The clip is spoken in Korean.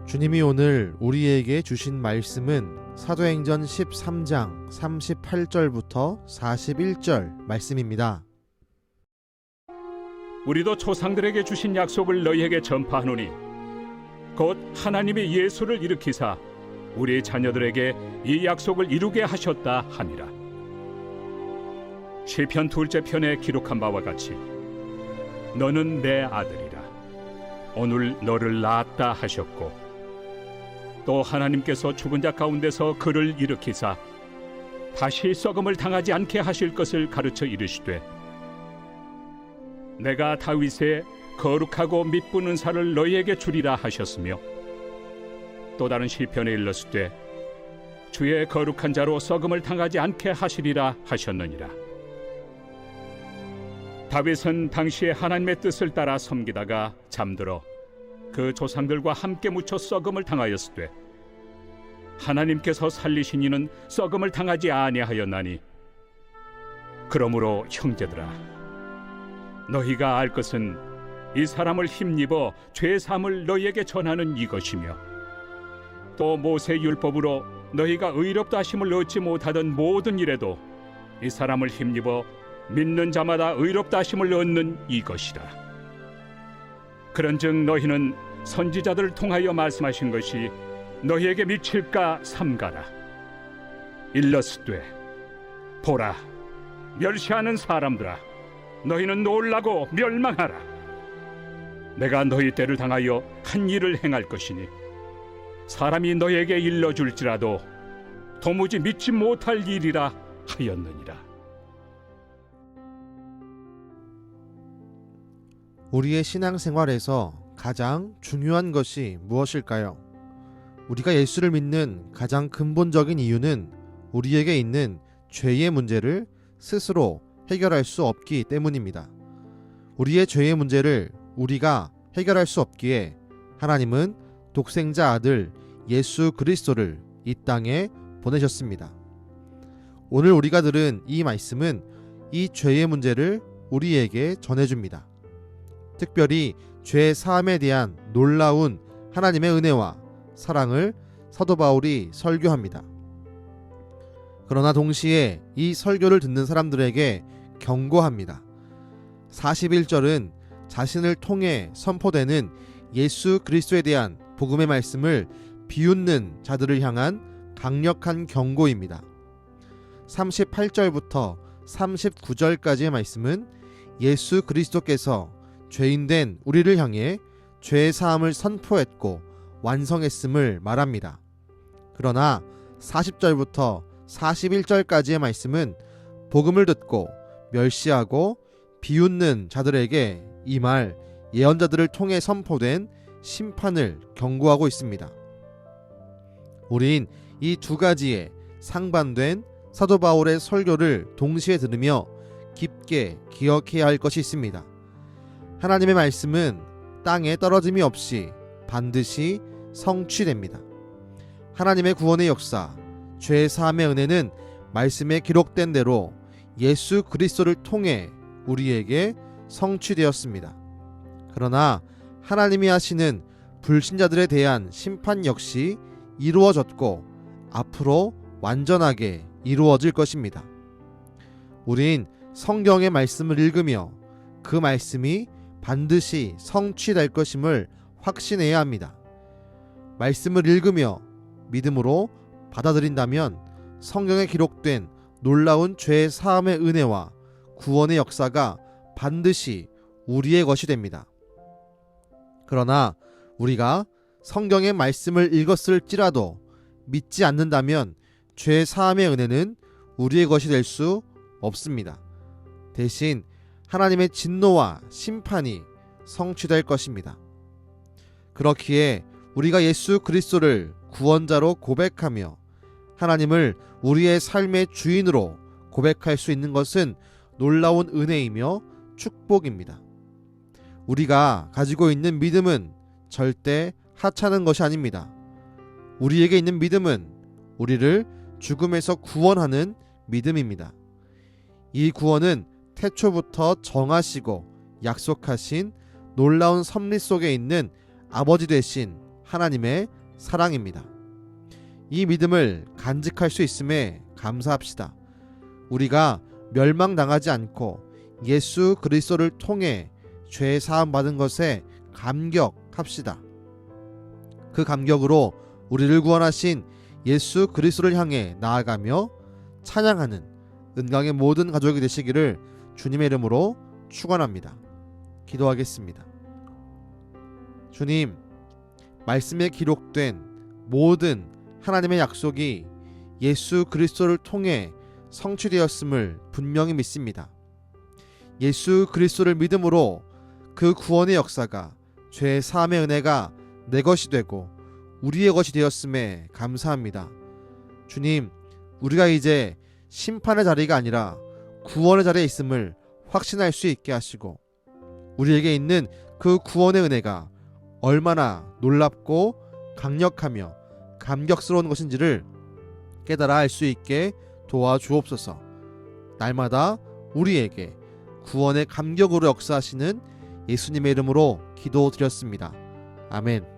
주님이 오늘 우리에게 주신 말씀은 사도행전 13장 38절부터 41절 말씀입니다. 우리도 조상들에게 주신 약속을 너희에게 전파하노니 곧 하나님이 예수를 일으키사 우리 자녀들에게 이 약속을 이루게 하셨다 하니라. 시편 2째 편에 기록한 바와 같이 너는 내 아들이라 오늘 너를 낳았다 하셨고, 또 하나님께서 죽은 자 가운데서 그를 일으키사 다시 썩음을 당하지 않게 하실 것을 가르쳐 이르시되 내가 다윗의 거룩하고 미쁜 은사를 너희에게 주리라 하셨으며, 또 다른 시편에 일렀으되 주의 거룩한 자로 썩음을 당하지 않게 하시리라 하셨느니라. 다윗은 당시에 하나님의 뜻을 따라 섬기다가 잠들어 그 조상들과 함께 묻혀 썩음을 당하였으되 하나님께서 살리신 이는 썩음을 당하지 아니하였나니, 그러므로 형제들아 너희가 알 것은 이 사람을 힘입어 죄 사함을 너희에게 전하는 이것이며, 또 모세 율법으로 너희가 의롭다 하심을 얻지 못하던 모든 일에도 이 사람을 힘입어 믿는 자마다 의롭다 하심을 얻는 이것이라. 그런즉 너희는 선지자들을 통하여 말씀하신 것이 너희에게 미칠까 삼가라. 일렀으되 보라, 멸시하는 사람들아 너희는 놀라고 멸망하라. 내가 너희 때를 당하여 한 일을 행할 것이니 사람이 너희에게 일러줄지라도 도무지 믿지 못할 일이라 하였느니라. 우리의 신앙생활에서 가장 중요한 것이 무엇일까요? 우리가 예수를 믿는 가장 근본적인 이유는 우리에게 있는 죄의 문제를 스스로 해결할 수 없기 때문입니다. 우리의 죄의 문제를 우리가 해결할 수 없기에 하나님은 독생자 아들 예수 그리스도를 이 땅에 보내셨습니다. 오늘 우리가 들은 이 말씀은 이 죄의 문제를 우리에게 전해줍니다. 특별히 죄 사함에 대한 놀라운 하나님의 은혜와 사랑을 사도 바울이 설교합니다. 그러나 동시에 이 설교를 듣는 사람들에게 경고합니다. 41절은 자신을 통해 선포되는 예수 그리스도에 대한 복음의 말씀을 비웃는 자들을 향한 강력한 경고입니다. 38절부터 39절까지의 말씀은 예수 그리스도께서 죄인된 우리를 향해 죄 사함을 선포했고 완성했음을 말합니다. 그러나 40절부터 41절까지의 말씀은 복음을 듣고 멸시하고 비웃는 자들에게 이 말 예언자들을 통해 선포된 심판을 경고하고 있습니다. 우린 이 두 가지의 상반된 사도 바울의 설교를 동시에 들으며 깊게 기억해야 할 것이 있습니다. 하나님의 말씀은 땅에 떨어짐이 없이 반드시 성취됩니다. 하나님의 구원의 역사, 죄 사함의 은혜는 말씀에 기록된 대로 예수 그리스도를 통해 우리에게 성취되었습니다. 그러나 하나님이 하시는 불신자들에 대한 심판 역시 이루어졌고 앞으로 완전하게 이루어질 것입니다. 우린 성경의 말씀을 읽으며 그 말씀이 반드시 성취될 것임을 확신해야 합니다. 말씀을 읽으며 믿음으로 받아들인다면 성경에 기록된 놀라운 죄 사함의 은혜와 구원의 역사가 반드시 우리의 것이 됩니다. 그러나 우리가 성경의 말씀을 읽었을지라도 믿지 않는다면 죄 사함의 은혜는 우리의 것이 될 수 없습니다. 대신 하나님의 진노와 심판이 성취될 것입니다. 그렇기에 우리가 예수 그리스도를 구원자로 고백하며 하나님을 우리의 삶의 주인으로 고백할 수 있는 것은 놀라운 은혜이며 축복입니다. 우리가 가지고 있는 믿음은 절대 하찮은 것이 아닙니다. 우리에게 있는 믿음은 우리를 죽음에서 구원하는 믿음입니다. 이 구원은 태초부터 정하시고 약속하신 놀라운 섭리 속에 있는 아버지 되신 하나님의 사랑입니다. 이 믿음을 간직할 수 있음에 감사합시다. 우리가 멸망당하지 않고 예수 그리스도를 통해 죄 사함 받은 것에 감격합시다. 그 감격으로 우리를 구원하신 예수 그리스도를 향해 나아가며 찬양하는 은강의 모든 가족이 되시기를 주님의 이름으로 축원합니다. 기도하겠습니다. 주님, 말씀에 기록된 모든 하나님의 약속이 예수 그리스도를 통해 성취되었음을 분명히 믿습니다. 예수 그리스도를 믿음으로 그 구원의 역사가 죄 사함의 은혜가 내 것이 되고 우리의 것이 되었음에 감사합니다. 주님, 우리가 이제 심판의 자리가 아니라 구원의 자리에 있음을 확신할 수 있게 하시고 우리에게 있는 그 구원의 은혜가 얼마나 놀랍고 강력하며 감격스러운 것인지를 깨달아 알 수 있게 도와주옵소서. 날마다 우리에게 구원의 감격으로 역사하시는 예수님의 이름으로 기도드렸습니다. 아멘.